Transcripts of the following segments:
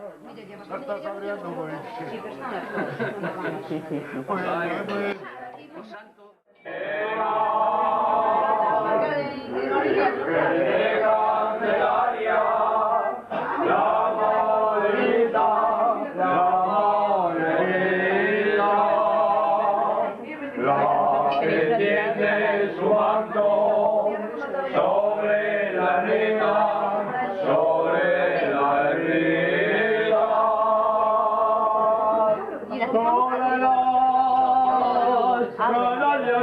No estás abriendo, güey. Tiene su manto sobre la arena, sobre la arena. Todas las canallas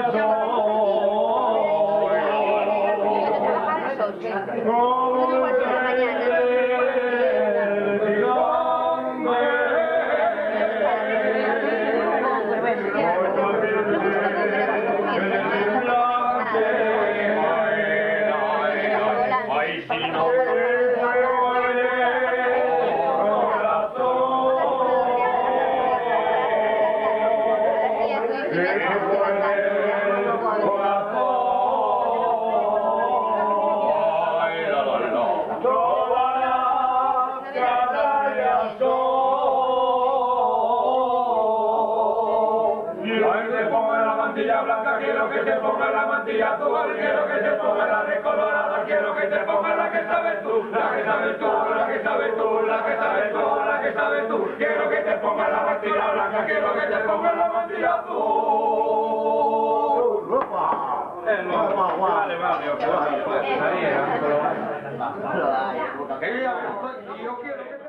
blanca, quiero que te ponga la mantilla azul, quiero que te ponga la recolorada, quiero que te ponga la que sabes tú, la que sabes tú, la que sabes tú, la que sabes tú, la que sabes tú, quiero que te ponga la mantilla blanca, quiero que te ponga la mantilla azul. Vale, vale, yo quiero que